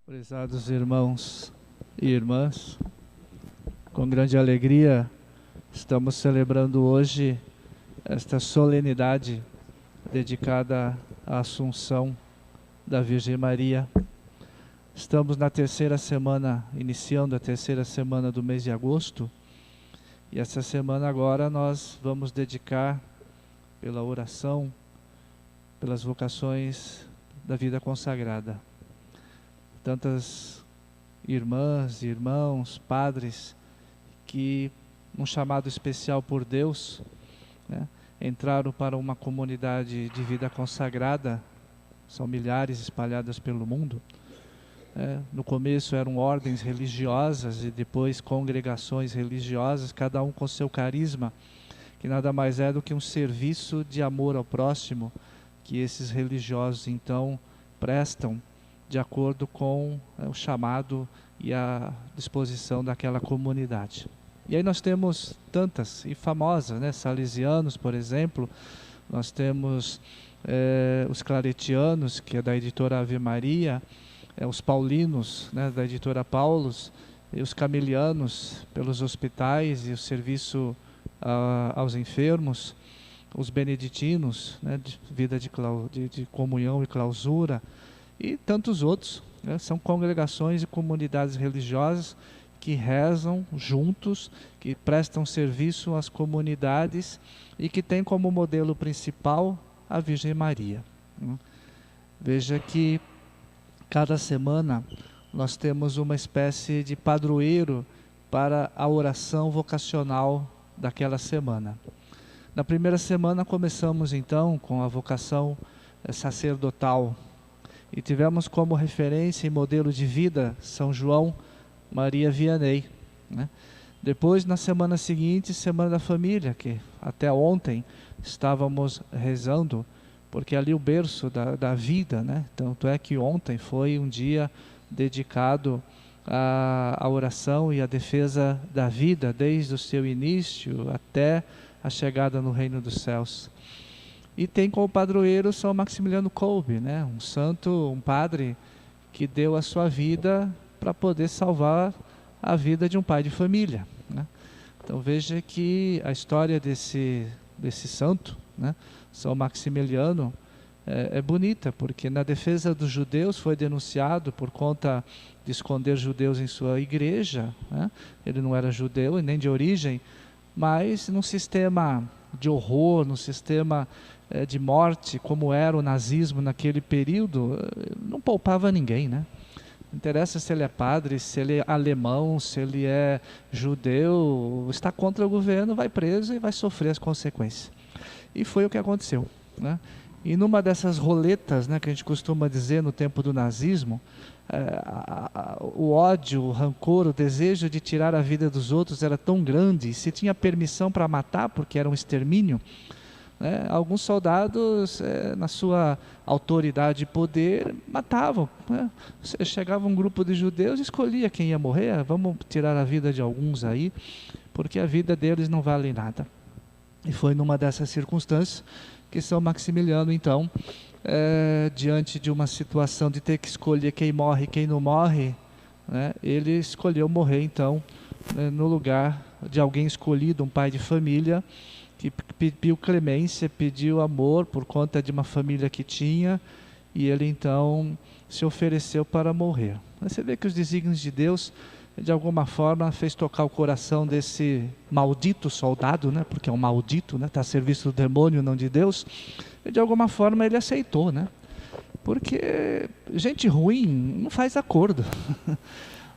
Prezados irmãos e irmãs, com grande alegria estamos celebrando hoje esta solenidade dedicada à Assunção da Virgem Maria. Estamos na terceira semana, iniciando a terceira semana do mês de agosto, e essa semana agora nós vamos dedicar pela oração, pelas vocações da vida consagrada. Tantas irmãs, irmãos, padres que, num chamado especial por Deus, entraram para uma comunidade de vida consagrada, são milhares espalhadas pelo mundo. No começo eram ordens religiosas e depois congregações religiosas, cada um com seu carisma, que nada mais é do que um serviço de amor ao próximo, que esses religiosos então prestam de acordo com o chamado e a disposição daquela comunidade. E aí nós temos tantas e famosas, salesianos, por exemplo, nós temos os claretianos, que é da editora Ave Maria, os paulinos, da editora Paulus, e os camilianos pelos hospitais e o serviço aos enfermos, os beneditinos, de vida de comunhão e clausura, e tantos outros. São congregações e comunidades religiosas que rezam juntos, que prestam serviço às comunidades e que têm como modelo principal a Virgem Maria. Veja que cada semana nós temos uma espécie de padroeiro para a oração vocacional daquela semana. Na primeira semana começamos então com a vocação sacerdotal, e tivemos como referência e modelo de vida São João Maria Vianney. Depois, na semana seguinte, Semana da Família, que até ontem estávamos rezando, porque ali o berço da vida, Tanto é que ontem foi um dia dedicado à oração e à defesa da vida, desde o seu início até a chegada no reino dos céus. E tem como padroeiro São Maximiliano Kolbe, um santo, um padre que deu a sua vida para poder salvar a vida de um pai de família. Então veja que a história desse santo, São Maximiliano, é bonita, porque na defesa dos judeus foi denunciado por conta de esconder judeus em sua igreja. Ele não era judeu e nem de origem, mas num sistema de horror, num sistema de morte, como era o nazismo naquele período, não poupava ninguém, Não interessa se ele é padre, se ele é alemão, se ele é judeu, está contra o governo, vai preso e vai sofrer as consequências. E foi o que aconteceu. E numa dessas roletas, que a gente costuma dizer no tempo do nazismo, o ódio, o rancor, o desejo de tirar a vida dos outros era tão grande, se tinha permissão para matar, porque era um extermínio, alguns soldados, na sua autoridade e poder, matavam. Chegava um grupo de judeus e escolhia quem ia morrer. Vamos tirar a vida de alguns aí, porque a vida deles não vale nada. E foi numa dessas circunstâncias que São Maximiliano, então, diante de uma situação de ter que escolher quem morre e quem não morre, ele escolheu morrer, então, no lugar de alguém escolhido, um pai de família, que pediu clemência, pediu amor por conta de uma família que tinha, e ele então se ofereceu para morrer. Você vê que os desígnios de Deus, de alguma forma, fez tocar o coração desse maldito soldado, porque é um maldito, está a serviço do demônio, não de Deus, e de alguma forma ele aceitou, porque gente ruim não faz acordo.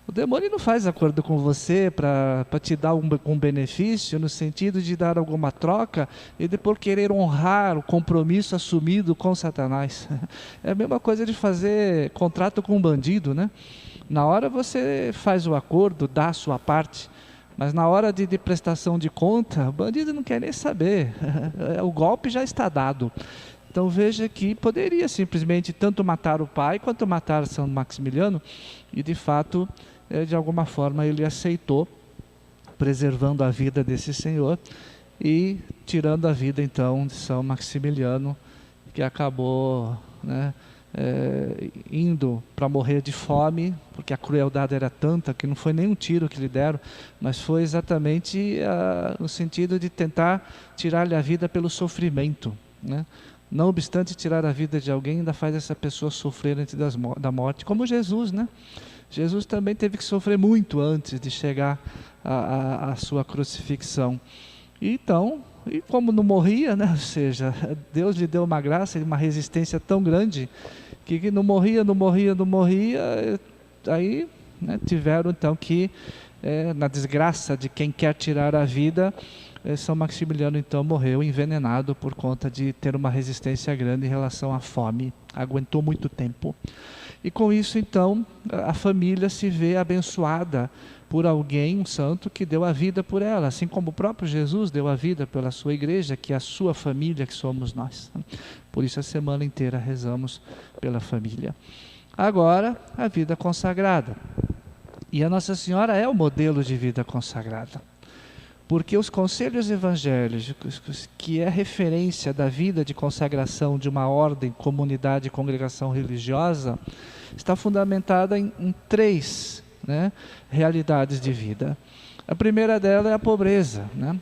O demônio não faz acordo com você para te dar um benefício, no sentido de dar alguma troca e depois querer honrar o compromisso assumido com Satanás. É a mesma coisa de fazer contrato com um bandido, Na hora você faz o acordo, dá a sua parte, mas na hora de prestação de conta, o bandido não quer nem saber. O golpe já está dado. Então veja que poderia simplesmente tanto matar o pai quanto matar São Maximiliano, e de fato, de alguma forma ele aceitou, preservando a vida desse senhor e tirando a vida então de São Maximiliano, que acabou indo para morrer de fome, porque a crueldade era tanta que não foi nem um tiro que lhe deram, mas foi exatamente no sentido de tentar tirar-lhe a vida pelo sofrimento, né? Não obstante tirar a vida de alguém, ainda faz essa pessoa sofrer antes da morte, como Jesus, né? Jesus também teve que sofrer muito antes de chegar à sua crucifixão. Então, e como não morria, né? Ou seja, Deus lhe deu uma graça e uma resistência tão grande que não morria, aí, né, tiveram então que, na desgraça de quem quer tirar a vida, São Maximiliano então morreu envenenado por conta de ter uma resistência grande em relação à fome, aguentou muito tempo. E com isso então a família se vê abençoada por alguém, um santo, que deu a vida por ela, assim como o próprio Jesus deu a vida pela sua igreja, que é a sua família, que somos nós. Por isso a semana inteira rezamos pela família. Agora, a vida consagrada. E a Nossa Senhora é o modelo de vida consagrada. Porque os conselhos evangélicos, que é referência da vida de consagração de uma ordem, comunidade e congregação religiosa, está fundamentada em três, né, realidades de vida. A primeira dela é a pobreza, né?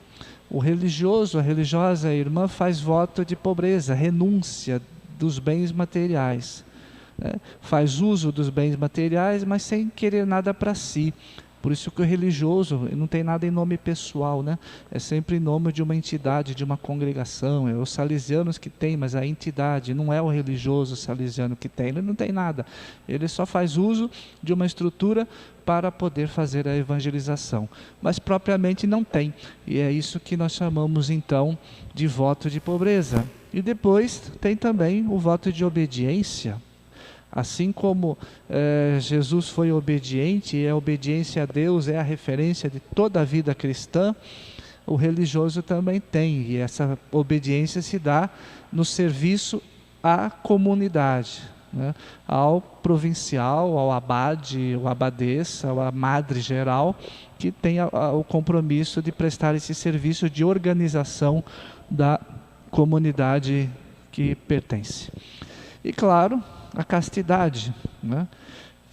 O religioso, a religiosa, a irmã faz voto de pobreza, renúncia dos bens materiais, né? Faz uso dos bens materiais, mas sem querer nada para si. Por isso que o religioso não tem nada em nome pessoal, né? É sempre em nome de uma entidade, de uma congregação. É os salesianos que tem, mas a entidade, não é o religioso salesiano que tem. Ele não tem nada. Ele só faz uso de uma estrutura para poder fazer a evangelização. Mas propriamente não tem. E é isso que nós chamamos então de voto de pobreza. E depois tem também o voto de obediência. Assim como Jesus foi obediente, e a obediência a Deus é a referência de toda a vida cristã, o religioso também tem, e essa obediência se dá no serviço à comunidade, né? Ao provincial, ao abade, ao abadesa, à madre geral, que tem o compromisso de prestar esse serviço de organização da comunidade que pertence. E claro, a castidade, né?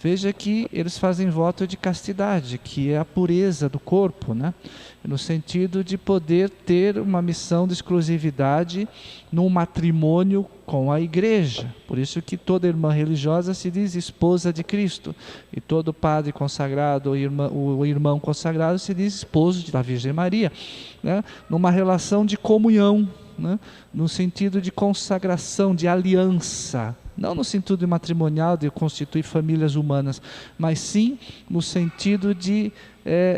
Veja que eles fazem voto de castidade, que é a pureza do corpo, né? No sentido de poder ter uma missão de exclusividade num matrimônio com a igreja. Por isso que toda irmã religiosa se diz esposa de Cristo, e todo padre consagrado, o irmão consagrado se diz esposo da Virgem Maria, né? Numa relação de comunhão, né? No sentido de consagração, de aliança, não no sentido matrimonial de constituir famílias humanas, mas sim no sentido de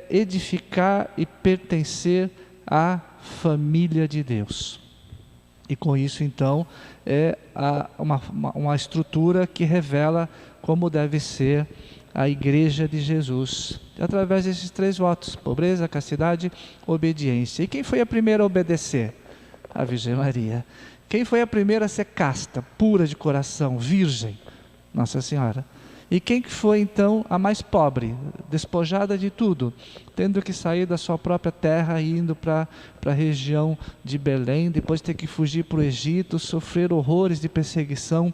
edificar e pertencer à família de Deus. E com isso então é uma estrutura que revela como deve ser a Igreja de Jesus, através desses três votos: pobreza, castidade, obediência. E quem foi a primeira a obedecer? A Virgem Maria. Quem foi a primeira a ser casta, pura de coração, virgem? Nossa Senhora. E quem que foi então a mais pobre, despojada de tudo, tendo que sair da sua própria terra e indo para a região de Belém, depois ter que fugir para o Egito, sofrer horrores de perseguição,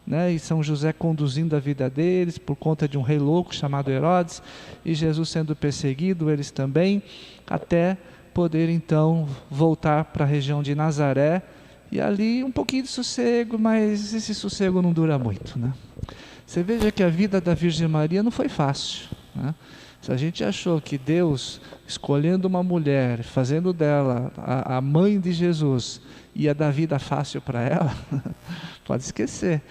né? E São José conduzindo a vida deles por conta de um rei louco chamado Herodes, e Jesus sendo perseguido, eles também, até poder então voltar para a região de Nazaré, e ali um pouquinho de sossego, mas esse sossego não dura muito, né? Você veja que a vida da Virgem Maria não foi fácil, né? Se a gente achou que Deus, escolhendo uma mulher, fazendo dela a mãe de Jesus, ia dar vida fácil para ela, pode esquecer,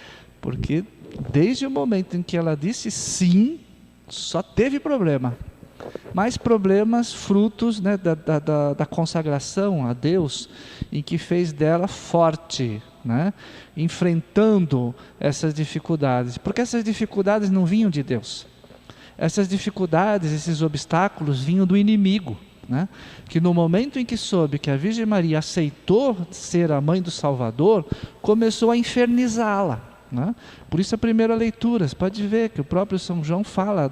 porque desde o momento em que ela disse sim, só teve problema. Mais problemas frutos, né, da consagração a Deus, em que fez dela forte, né, enfrentando essas dificuldades, porque essas dificuldades não vinham de Deus, essas dificuldades, esses obstáculos vinham do inimigo, né, que no momento em que soube que a Virgem Maria aceitou ser a mãe do Salvador, começou a infernizá-la, né? Por isso a primeira leitura, você pode ver que o próprio São João fala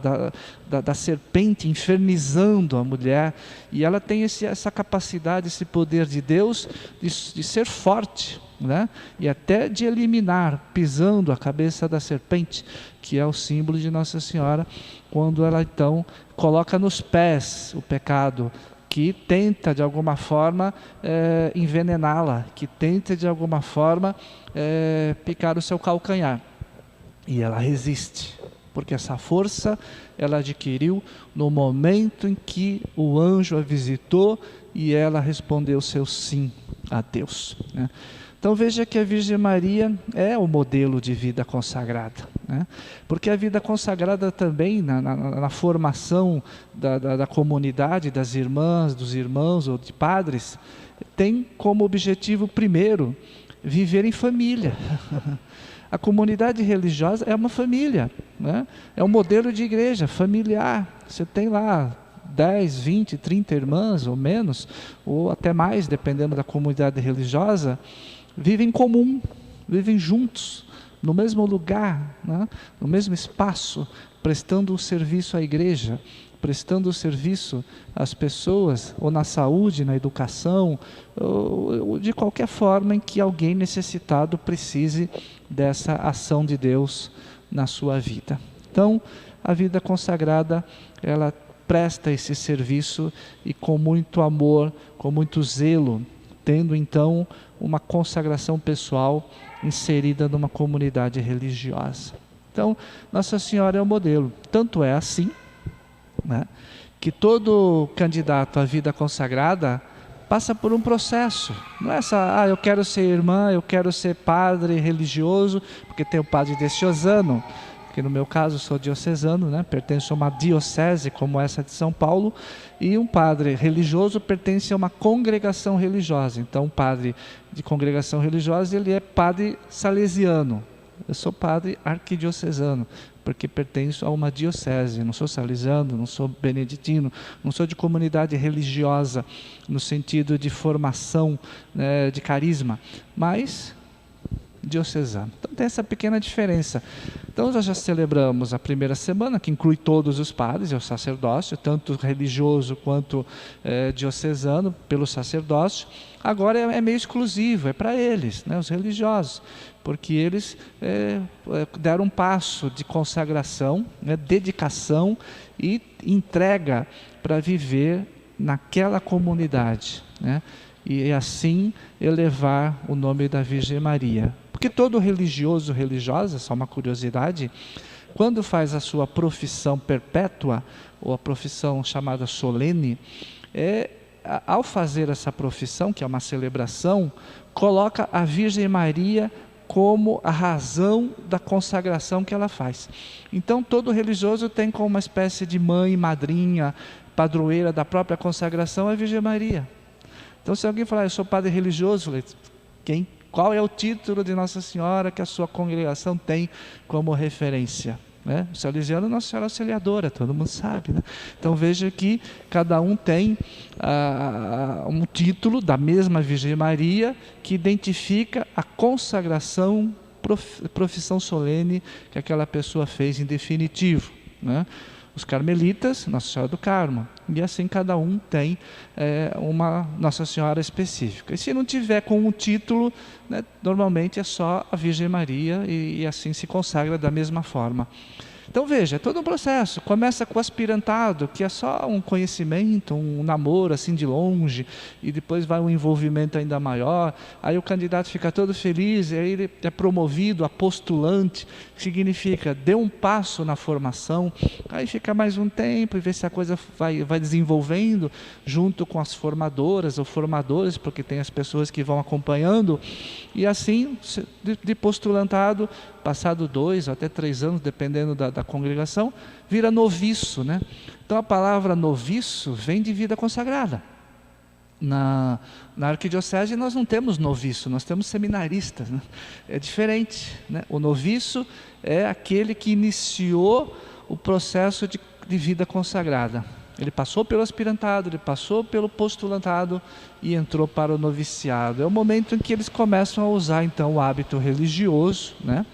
da serpente infernizando a mulher, e ela tem essa capacidade, esse poder de Deus de ser forte, né? E até de eliminar, pisando a cabeça da serpente, que é o símbolo de Nossa Senhora, quando ela então coloca nos pés o pecado, que tenta de alguma forma envenená-la, que tenta de alguma forma picar o seu calcanhar. E ela resiste, porque essa força ela adquiriu no momento em que o anjo a visitou e ela respondeu seu sim a Deus, né? Então veja que a Virgem Maria é o modelo de vida consagrada, né? Porque a vida consagrada também, na formação da comunidade, das irmãs, dos irmãos ou de padres, tem como objetivo primeiro, viver em família. A comunidade religiosa é uma família, né? É um modelo de igreja familiar. Você tem lá 10, 20, 30 irmãs ou menos, ou até mais, dependendo da comunidade religiosa, vivem em comum, vivem juntos, no mesmo lugar, né? No mesmo espaço, prestando um serviço à igreja, prestando o serviço às pessoas, ou na saúde, na educação, ou de qualquer forma em que alguém necessitado precise dessa ação de Deus na sua vida. Então, a vida consagrada, ela presta esse serviço e com muito amor, com muito zelo, tendo então uma consagração pessoal inserida numa comunidade religiosa. Então, Nossa Senhora é o modelo. Tanto é assim, né, que todo candidato à vida consagrada passa por um processo. Não é essa, eu quero ser irmã, eu quero ser padre religioso, porque tem o padre diocesano, que no meu caso sou diocesano, né, pertenço a uma diocese como essa de São Paulo, e um padre religioso pertence a uma congregação religiosa. Então, um padre de congregação religiosa, ele é padre salesiano. Eu sou padre arquidiocesano, porque pertenço a uma diocese, não sou salesiano, não sou beneditino, não sou de comunidade religiosa, no sentido de formação, né, de carisma, mas diocesano. Então tem essa pequena diferença. Então nós já celebramos a primeira semana, que inclui todos os padres, é o sacerdócio, tanto religioso quanto diocesano, pelo sacerdócio. Agora é meio exclusivo, é para eles, né, os religiosos, porque eles deram um passo de consagração, né, dedicação e entrega para viver naquela comunidade, né, e assim elevar o nome da Virgem Maria. Porque todo religioso, religiosa, só uma curiosidade, quando faz a sua profissão perpétua, ou a profissão chamada solene, ao fazer essa profissão, que é uma celebração, coloca a Virgem Maria como a razão da consagração que ela faz. Então todo religioso tem como uma espécie de mãe, madrinha, padroeira da própria consagração a Virgem Maria. Então se alguém falar, eu sou padre religioso, qual é o título de Nossa Senhora que a sua congregação tem como referência? Né? O salesiano, Nossa Senhora Auxiliadora, todo mundo sabe, né? Então veja que cada um tem um título da mesma Virgem Maria que identifica a consagração, profissão solene que aquela pessoa fez em definitivo, né? Os carmelitas, Nossa Senhora do Carmo, e assim cada um tem uma Nossa Senhora específica. E se não tiver com um título, né, normalmente é só a Virgem Maria e assim se consagra da mesma forma. Então veja, é todo um processo. Começa com o aspirantado, que é só um conhecimento, um namoro assim de longe, e depois vai um envolvimento ainda maior. Aí o candidato fica todo feliz, e aí ele é promovido a postulante, que significa deu um passo na formação. Aí fica mais um tempo e vê se a coisa vai desenvolvendo junto com as formadoras ou formadores, porque tem as pessoas que vão acompanhando. E assim, de postulantado, passado 2 ou até 3 anos, dependendo da congregação, vira noviço, né? Então a palavra noviço vem de vida consagrada. Na arquidiocese nós não temos noviço, nós temos seminaristas, né? É diferente, né? O noviço é aquele que iniciou o processo de vida consagrada. Ele passou pelo aspirantado, ele passou pelo postulantado e entrou para o noviciado. É o momento em que eles começam a usar então o hábito religioso, né?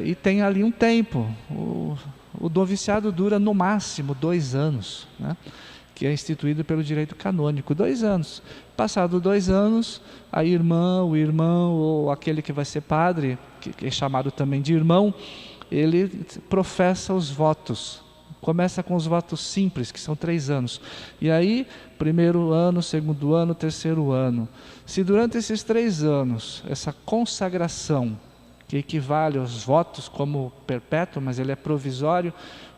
E tem ali um tempo. O noviciado dura no máximo 2 anos, né? que é instituído pelo direito canônico, 2 anos. Passado 2 anos, a irmã, o irmão ou aquele que vai ser padre, que é chamado também de irmão, ele professa os votos. Começa com os votos simples, que são 3 anos. E aí, 1º ano, 2º ano, 3º ano. Se durante esses 3 anos, essa consagração, que equivale aos votos como perpétuo, mas ele é provisório,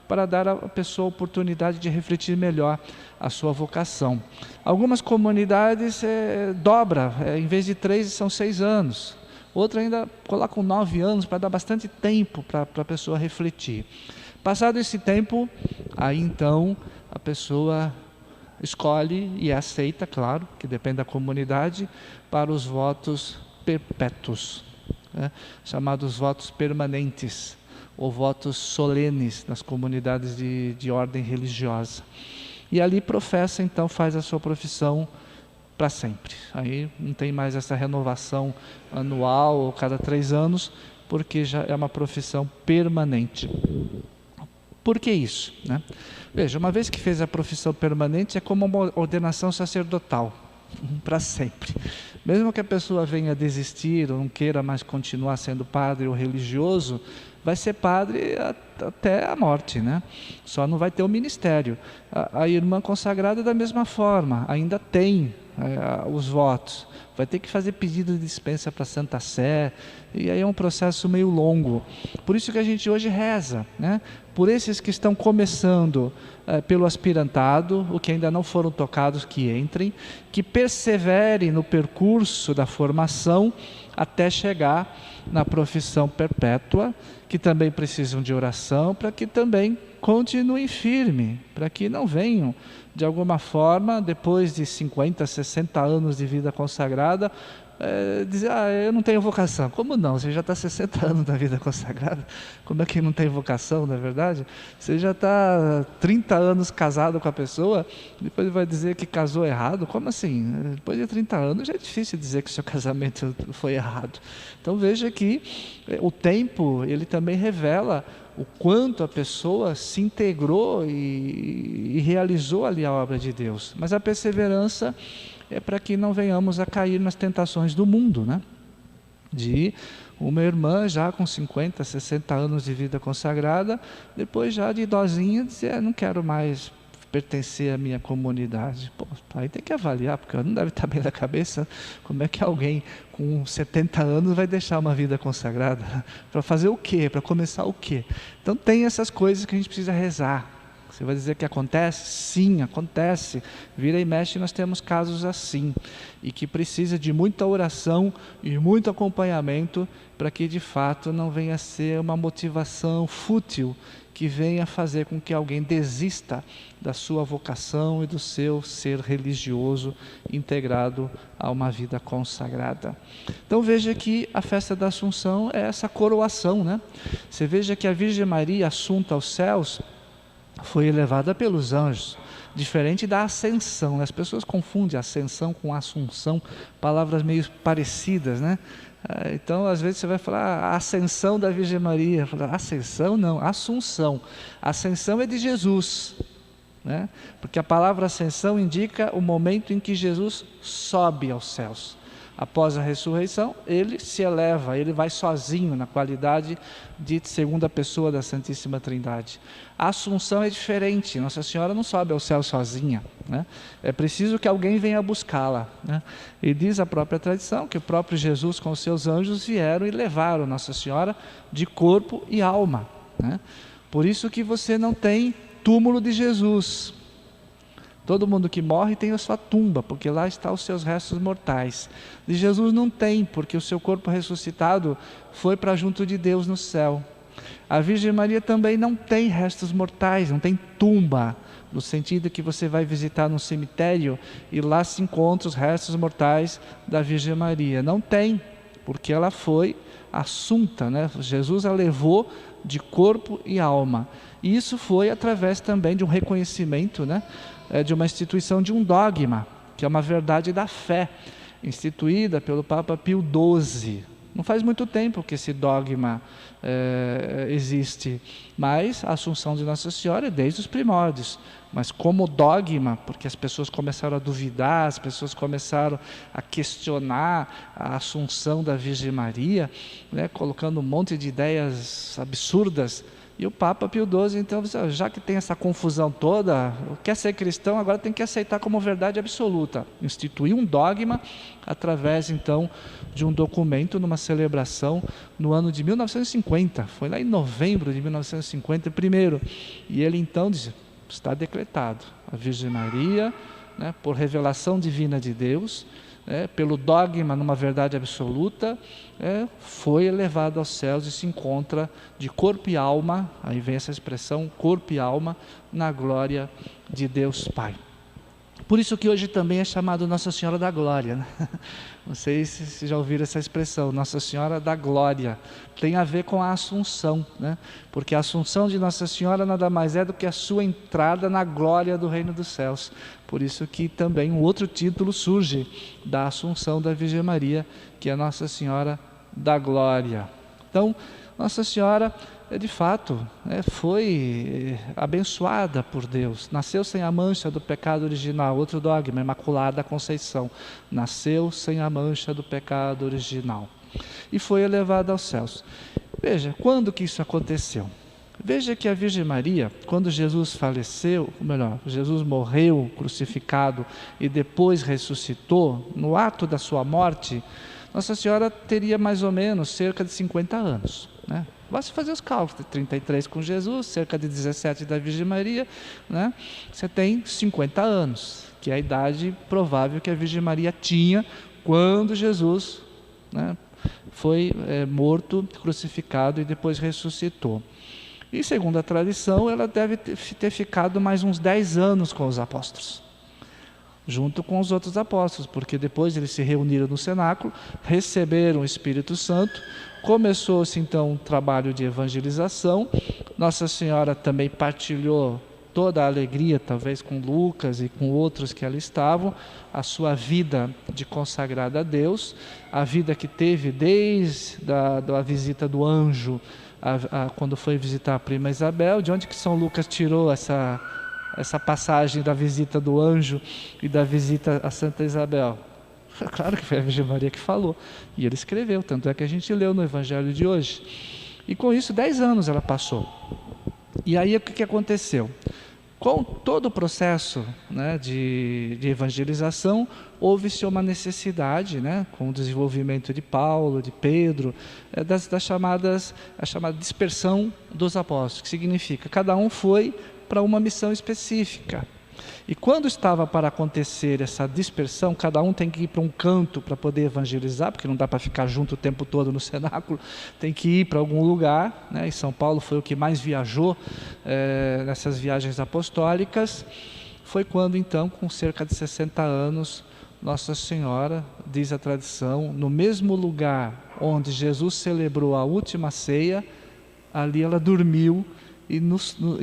para dar à pessoa a oportunidade de refletir melhor a sua vocação. Algumas comunidades dobra, em vez de 3 são 6 anos. Outra ainda colocam 9 anos para dar bastante tempo para a pessoa refletir. Passado esse tempo, aí então a pessoa escolhe e aceita, claro, que depende da comunidade, para os votos perpétuos, né? Chamados votos permanentes, ou votos solenes nas comunidades de ordem religiosa. E ali professa, então, faz a sua profissão para sempre. Aí não tem mais essa renovação anual ou cada 3 anos, porque já é uma profissão permanente. Por que isso, né? Veja, uma vez que fez a profissão permanente, é como uma ordenação sacerdotal, para sempre. Mesmo que a pessoa venha desistir ou não queira mais continuar sendo padre ou religioso, vai ser padre até a morte, né? Só não vai ter o ministério. A irmã consagrada da mesma forma, ainda tem os votos. Vai ter que fazer pedido de dispensa para a Santa Sé, e aí é um processo meio longo. Por isso que a gente hoje reza, né? Por esses que estão começando pelo aspirantado, o que ainda não foram tocados, que entrem, que perseverem no percurso da formação até chegar na profissão perpétua, que também precisam de oração, para que também continuem firme, para que não venham, de alguma forma, depois de 50, 60 anos de vida consagrada, dizer, eu não tenho vocação. Como não? Você já está 60 anos da vida consagrada. Como é que não tem vocação, na verdade? Você já está 30 anos casado com a pessoa, depois vai dizer que casou errado. Como assim? Depois de 30 anos já é difícil dizer que o seu casamento foi errado. Então veja que o tempo, ele também revela o quanto a pessoa se integrou e realizou ali a obra de Deus. Mas a perseverança é para que não venhamos a cair nas tentações do mundo, né? De uma irmã já com 50, 60 anos de vida consagrada, depois já de idosinha, dizer, não quero mais pertencer à minha comunidade. Pô, aí tem que avaliar, porque não deve estar bem da cabeça como é que alguém com 70 anos vai deixar uma vida consagrada. Para fazer o quê? Para começar o quê? Então tem essas coisas que a gente precisa rezar. Você vai dizer que acontece? Sim, acontece. Vira e mexe, nós temos casos assim. E que precisa de muita oração e muito acompanhamento para que de fato não venha a ser uma motivação fútil que venha fazer com que alguém desista da sua vocação e do seu ser religioso integrado a uma vida consagrada. Então veja que a festa da Assunção é essa coroação, né? Você veja que a Virgem Maria, assunta aos céus, foi elevada pelos anjos, diferente da ascensão. As pessoas confundem ascensão com assunção, palavras meio parecidas, né? Então, às vezes você vai falar a ascensão da Virgem Maria. Fala, ascensão não, assunção. Ascensão é de Jesus, né? Porque a palavra ascensão indica o momento em que Jesus sobe aos céus. Após a ressurreição, ele se eleva, ele vai sozinho na qualidade de segunda pessoa da Santíssima Trindade. A Assunção é diferente, Nossa Senhora não sobe ao céu sozinha, né? É preciso que alguém venha buscá-la, né? E diz a própria tradição que o próprio Jesus com os seus anjos vieram e levaram Nossa Senhora de corpo e alma, né? Por isso que você não tem túmulo de Jesus. Todo mundo que morre tem a sua tumba, porque lá estão os seus restos mortais. De Jesus não tem, porque o seu corpo ressuscitado foi para junto de Deus no céu. A Virgem Maria também não tem restos mortais, não tem tumba, no sentido que você vai visitar no cemitério e lá se encontram os restos mortais da Virgem Maria. Não tem, porque ela foi assunta, né? Jesus a levou de corpo e alma. E isso foi através também de um reconhecimento, né? De uma instituição de um dogma, que é uma verdade da fé, instituída pelo Papa Pio XII, Não faz muito tempo que esse dogma existe, mas a Assunção de Nossa Senhora é desde os primórdios. Mas como dogma, porque as pessoas começaram a duvidar, as pessoas começaram a questionar a Assunção da Virgem Maria, né, colocando um monte de ideias absurdas. E o Papa Pio XII, então, já que tem essa confusão toda, quer ser cristão, agora tem que aceitar como verdade absoluta. Instituir um dogma através, então, de um documento, numa celebração no ano de 1950. Foi lá em novembro de 1950, primeiro. E ele, então, diz, está decretado. A Virgem Maria, né, por revelação divina de Deus, pelo dogma numa verdade absoluta, foi elevado aos céus e se encontra de corpo e alma, aí vem essa expressão, corpo e alma, na glória de Deus Pai. Por isso que hoje também é chamado Nossa Senhora da Glória, né? Não sei se vocês já ouviram essa expressão, Nossa Senhora da Glória. Tem a ver com a Assunção, né? Porque a Assunção de Nossa Senhora nada mais é do que a sua entrada na glória do Reino dos Céus. Por isso que também um outro título surge da Assunção da Virgem Maria, que é Nossa Senhora da Glória. Então, Nossa Senhora, de fato, foi abençoada por Deus. Nasceu sem a mancha do pecado original. Outro dogma, Imaculada Conceição. Nasceu sem a mancha do pecado original. E foi elevada aos céus. Veja, quando que isso aconteceu? Veja que a Virgem Maria, quando Jesus faleceu, ou melhor, Jesus morreu crucificado e depois ressuscitou, no ato da sua morte, Nossa Senhora teria mais ou menos cerca de 50 anos, né? Basta fazer os cálculos, 33 com Jesus, cerca de 17 da Virgem Maria, né? Você tem 50 anos, que é a idade provável que a Virgem Maria tinha quando Jesus, né, foi morto, crucificado e depois ressuscitou. E segundo a tradição, ela deve ter ficado mais uns 10 anos com os apóstolos, junto com os outros apóstolos, porque depois eles se reuniram no cenáculo, receberam o Espírito Santo, começou-se então um trabalho de evangelização. Nossa Senhora também partilhou toda a alegria, talvez com Lucas e com outros que ali estavam, a sua vida de consagrada a Deus, a vida que teve desde a visita do anjo, quando foi visitar a prima Isabel. De onde que São Lucas tirou essa passagem da visita do anjo e da visita a Santa Isabel? Claro que foi a Virgem Maria que falou, e ele escreveu, tanto é que a gente leu no Evangelho de hoje. E com isso 10 anos ela passou. E aí o que aconteceu? Com todo o processo, né, de evangelização, houve-se uma necessidade, né, com o desenvolvimento de Paulo, de Pedro, a chamada dispersão dos apóstolos, que significa cada um foi para uma missão específica. E quando estava para acontecer essa dispersão, cada um tem que ir para um canto para poder evangelizar, porque não dá para ficar junto o tempo todo no cenáculo, tem que ir para algum lugar, né? E São Paulo foi o que mais viajou nessas viagens apostólicas. Foi quando então, com cerca de 60 anos, Nossa Senhora, diz a tradição, no mesmo lugar onde Jesus celebrou a última ceia, ali ela dormiu e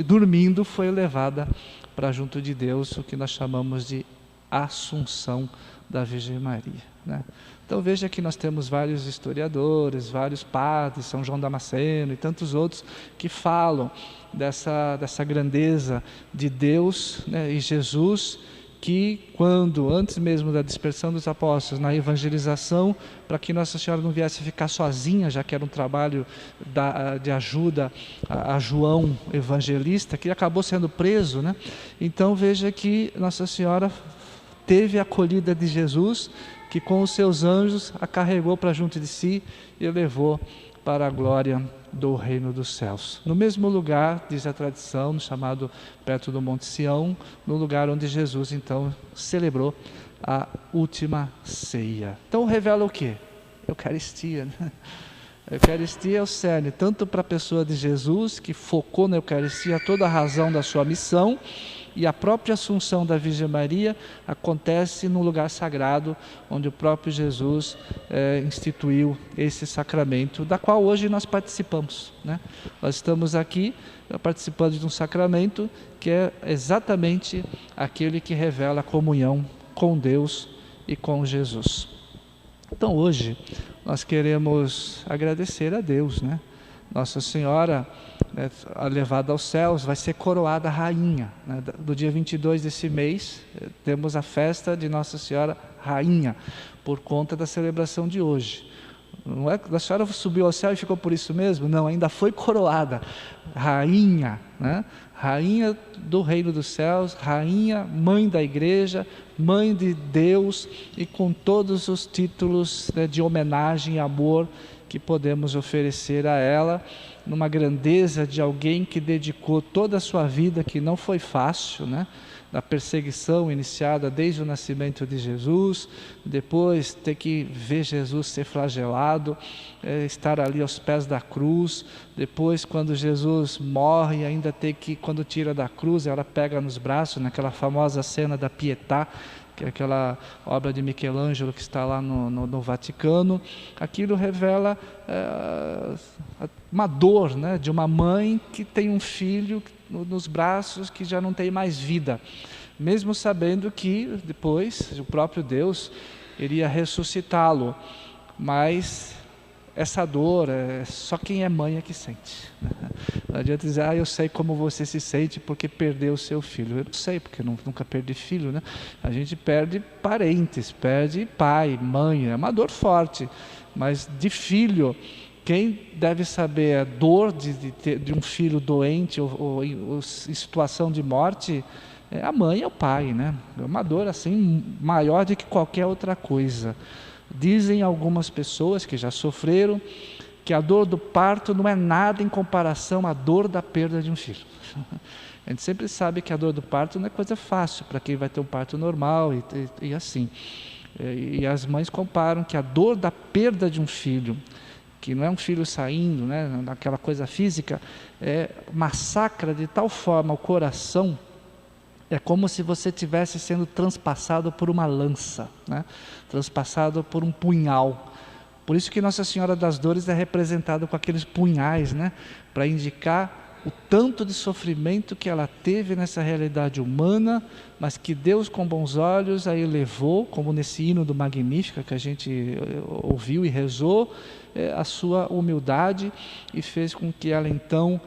dormindo foi levada para junto de Deus, o que nós chamamos de Assunção da Virgem Maria, né? Então veja que nós temos vários historiadores, vários padres, São João Damasceno e tantos outros que falam dessa grandeza de Deus, né, e Jesus, que quando, antes mesmo da dispersão dos apóstolos, na evangelização, para que Nossa Senhora não viesse ficar sozinha, já que era um trabalho de ajuda a João Evangelista, que acabou sendo preso, né? Então veja que Nossa Senhora teve a acolhida de Jesus, que com os seus anjos a carregou para junto de si e levou para a glória do reino dos céus. No mesmo lugar, diz a tradição, chamado perto do Monte Sião, no lugar onde Jesus então celebrou a última ceia. Então revela o quê? Eucaristia, né? A Eucaristia é o cerne, tanto para a pessoa de Jesus, que focou na Eucaristia toda a razão da sua missão, e a própria Assunção da Virgem Maria acontece num lugar sagrado, onde o próprio Jesus instituiu esse sacramento, da qual hoje nós participamos, né? Nós estamos aqui participando de um sacramento que é exatamente aquele que revela a comunhão com Deus e com Jesus. Então hoje, nós queremos agradecer a Deus, né? Nossa Senhora, né, levada aos céus, vai ser coroada rainha, né? Do dia 22 desse mês, temos a festa de Nossa Senhora Rainha, por conta da celebração de hoje. Não é que a Senhora subiu ao céu e ficou por isso mesmo? Não, ainda foi coroada rainha, né? Rainha do reino dos céus, rainha, mãe da igreja, mãe de Deus, e com todos os títulos, né, de homenagem e amor que podemos oferecer a ela, numa grandeza de alguém que dedicou toda a sua vida, que não foi fácil, né? Da perseguição iniciada desde o nascimento de Jesus, depois ter que ver Jesus ser flagelado, estar ali aos pés da cruz, depois quando Jesus morre, ainda ter que, quando tira da cruz, ela pega nos braços, naquela famosa cena da Pietà, que é aquela obra de Michelangelo que está lá no Vaticano. Aquilo revela uma dor, né, de uma mãe que tem um filho nos braços que já não tem mais vida, mesmo sabendo que depois o próprio Deus iria ressuscitá-lo, mas essa dor só quem é mãe é que sente. Não adianta dizer, eu sei como você se sente porque perdeu o seu filho. Eu não sei, porque nunca perdi filho, né? A gente perde parentes, perde pai, mãe, é uma dor forte, mas de filho, quem deve saber a dor de um filho doente ou em situação de morte, é a mãe e o pai, né? É uma dor assim maior do que qualquer outra coisa. Dizem algumas pessoas que já sofreram que a dor do parto não é nada em comparação à dor da perda de um filho. A gente sempre sabe que a dor do parto não é coisa fácil para quem vai ter um parto normal e assim. E as mães comparam que a dor da perda de um filho, que não é um filho saindo, né, naquela coisa física, massacra de tal forma o coração. É como se você estivesse sendo transpassado por uma lança, né? Transpassado por um punhal. Por isso que Nossa Senhora das Dores é representada com aqueles punhais, né? Para indicar o tanto de sofrimento que ela teve nessa realidade humana, mas que Deus com bons olhos a elevou, como nesse hino do Magnífica que a gente ouviu e rezou, a sua humildade, e fez com que ela então,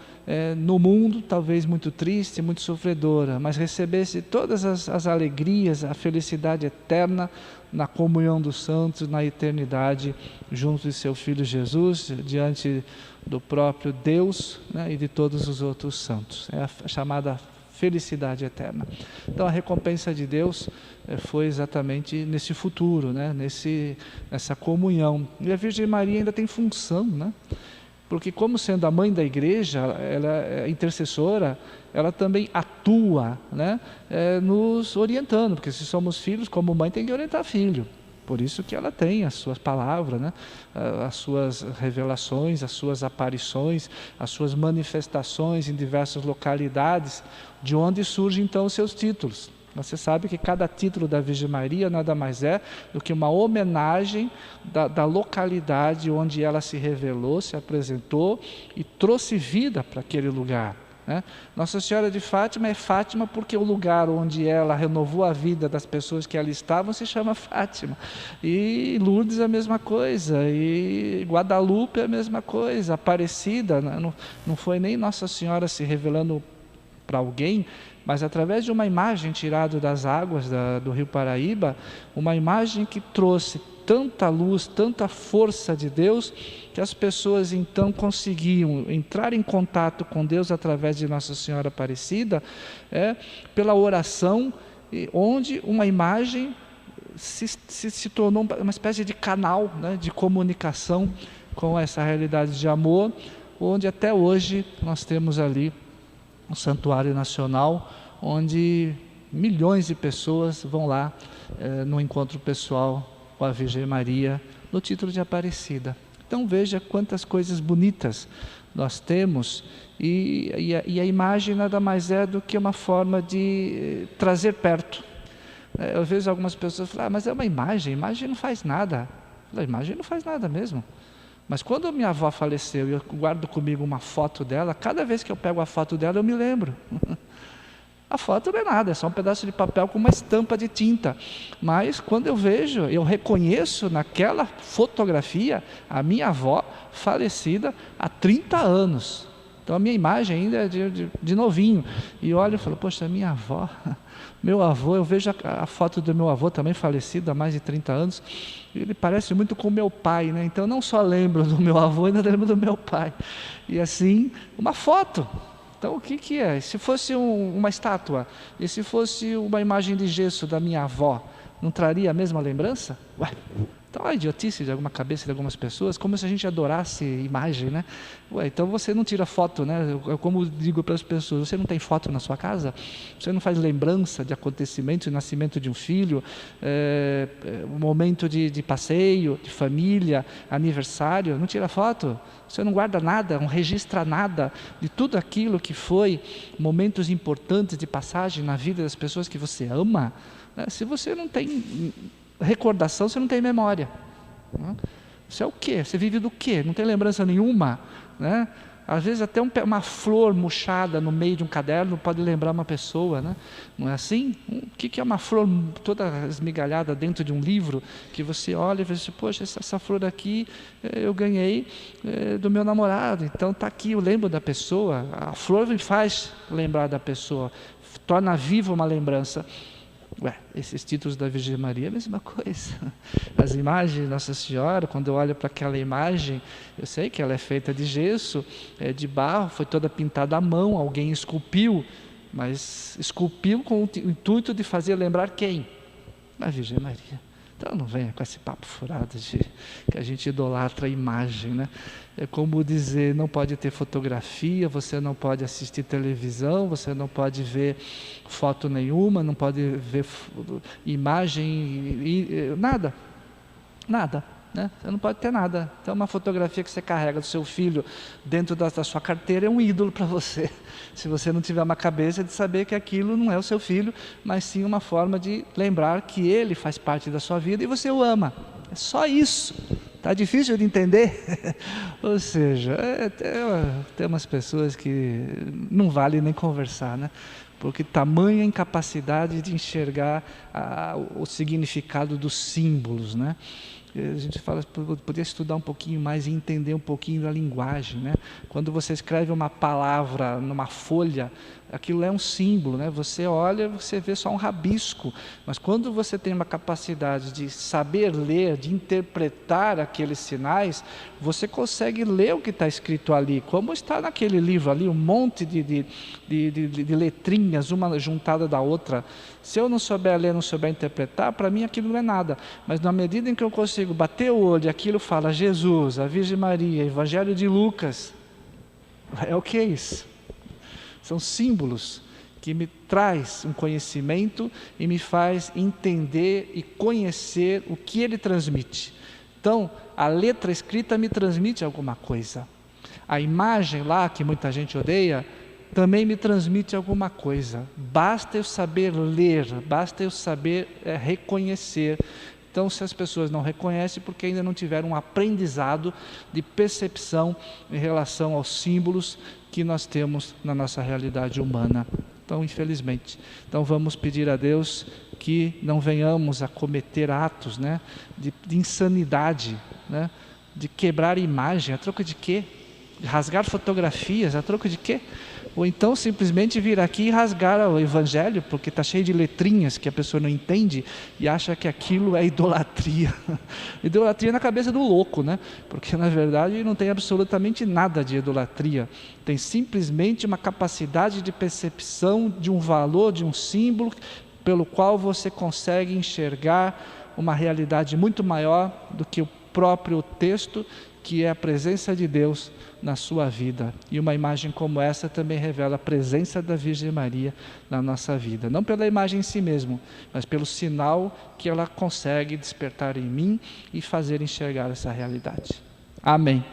no mundo talvez muito triste, muito sofredora, mas recebesse todas as alegrias, a felicidade eterna na comunhão dos santos, na eternidade, junto de seu Filho Jesus, diante do próprio Deus, né, e de todos os outros santos. É a chamada felicidade eterna. Então a recompensa de Deus foi exatamente nesse futuro, né, nessa comunhão. E a Virgem Maria ainda tem função, né? Porque como sendo a mãe da igreja, ela é intercessora, ela também atua, né, nos orientando, porque se somos filhos, como mãe tem que orientar filho. Por isso que ela tem as suas palavras, né, as suas revelações, as suas aparições, as suas manifestações em diversas localidades, de onde surgem então os seus títulos. Você sabe que cada título da Virgem Maria nada mais é do que uma homenagem da localidade onde ela se revelou, se apresentou e trouxe vida para aquele lugar, né? Nossa Senhora de Fátima é Fátima porque o lugar onde ela renovou a vida das pessoas que ali estavam se chama Fátima. E Lourdes é a mesma coisa, e Guadalupe é a mesma coisa, Aparecida, não foi nem Nossa Senhora se revelando para alguém, mas através de uma imagem tirada das águas do Rio Paraíba, uma imagem que trouxe tanta luz, tanta força de Deus, que as pessoas então conseguiam entrar em contato com Deus através de Nossa Senhora Aparecida, pela oração, onde uma imagem se tornou uma espécie de canal, né, de comunicação com essa realidade de amor, onde até hoje nós temos ali um santuário nacional, onde milhões de pessoas vão lá no encontro pessoal com a Virgem Maria, no título de Aparecida. Então veja quantas coisas bonitas nós temos, e a imagem nada mais é do que uma forma de trazer perto. Eu vejo algumas pessoas falar, mas é uma imagem não faz nada. A imagem não faz nada mesmo. Mas quando minha avó faleceu e eu guardo comigo uma foto dela, cada vez que eu pego a foto dela eu me lembro. A foto não é nada, é só um pedaço de papel com uma estampa de tinta. Mas quando eu vejo, eu reconheço naquela fotografia a minha avó falecida há 30 anos. Então a minha imagem ainda é de novinho. E olho e falo, poxa, minha avó, meu avô, eu vejo a foto do meu avô também falecido há mais de 30 anos. Ele parece muito com o meu pai, né? Então eu não só lembro do meu avô, ainda lembro do meu pai. E assim, uma foto. Então o que é? Se fosse uma estátua, e se fosse uma imagem de gesso da minha avó, não traria a mesma lembrança? Ué, então a idiotice de alguma cabeça de algumas pessoas, como se a gente adorasse imagem, né? Ué, então você não tira foto, né? Eu como digo para as pessoas, você não tem foto na sua casa? Você não faz lembrança de acontecimentos, de nascimento de um filho, um momento de passeio, de família, aniversário, não tira foto? Você não guarda nada, não registra nada de tudo aquilo que foi momentos importantes de passagem na vida das pessoas que você ama? Né? Se você não tem recordação, você não tem memória. Né? Isso é o quê? Você vive do quê? Não tem lembrança nenhuma? Né? Às vezes até uma flor murchada no meio de um caderno pode lembrar uma pessoa, né? Não é assim? O que é uma flor toda esmigalhada dentro de um livro, que você olha e vê assim, poxa, essa flor aqui eu ganhei do meu namorado, então está aqui, eu lembro da pessoa, a flor me faz lembrar da pessoa, torna viva uma lembrança. Ué, esses títulos da Virgem Maria é a mesma coisa. As imagens de Nossa Senhora, quando eu olho para aquela imagem, eu sei que ela é feita de gesso, de barro, foi toda pintada à mão, alguém esculpiu, mas esculpiu com o intuito de fazer lembrar quem? A Virgem Maria. Então não venha com esse papo furado de que a gente idolatra a imagem, né? É como dizer, não pode ter fotografia, você não pode assistir televisão, você não pode ver foto nenhuma, não pode ver imagem, nada, nada. Né? Você não pode ter nada. Então uma fotografia que você carrega do seu filho dentro da sua carteira é um ídolo para você. Se você não tiver uma cabeça de saber que aquilo não é o seu filho, mas sim uma forma de lembrar que ele faz parte da sua vida e você o ama. É só isso. Está difícil de entender? Ou seja, tem umas pessoas que não vale nem conversar, né? Porque tamanha incapacidade de enxergar o significado dos símbolos, né? A gente fala, podia estudar um pouquinho mais e entender um pouquinho da linguagem, né? Quando você escreve uma palavra numa folha, aquilo é um símbolo, né? Você olha, você vê só um rabisco, mas quando você tem uma capacidade de saber ler, de interpretar aqueles sinais, você consegue ler o que está escrito ali, como está naquele livro ali, um monte de letrinhas, uma juntada da outra. Se eu não souber ler, não souber interpretar, para mim aquilo não é nada, mas na medida em que eu consigo bater o olho, aquilo fala Jesus, a Virgem Maria, Evangelho de Lucas, é o que é isso? São símbolos que me traz um conhecimento e me faz entender e conhecer o que ele transmite. Então, a letra escrita me transmite alguma coisa. A imagem lá, que muita gente odeia, também me transmite alguma coisa. Basta eu saber ler, basta eu saber reconhecer. Então, se as pessoas não reconhecem, porque ainda não tiveram um aprendizado de percepção em relação aos símbolos que nós temos na nossa realidade humana. Então, infelizmente. Então, vamos pedir a Deus que não venhamos a cometer atos, né, de insanidade, né, de quebrar imagem, a troco de quê? De rasgar fotografias, a troco de quê? Ou então simplesmente vir aqui e rasgar o Evangelho, porque está cheio de letrinhas que a pessoa não entende e acha que aquilo é idolatria. Idolatria na cabeça do louco, né? Porque na verdade não tem absolutamente nada de idolatria. Tem simplesmente uma capacidade de percepção de um valor, de um símbolo, pelo qual você consegue enxergar uma realidade muito maior do que o próprio texto, que é a presença de Deus na sua vida. E uma imagem como essa também revela a presença da Virgem Maria na nossa vida. Não pela imagem em si mesmo, mas pelo sinal que ela consegue despertar em mim e fazer enxergar essa realidade. Amém.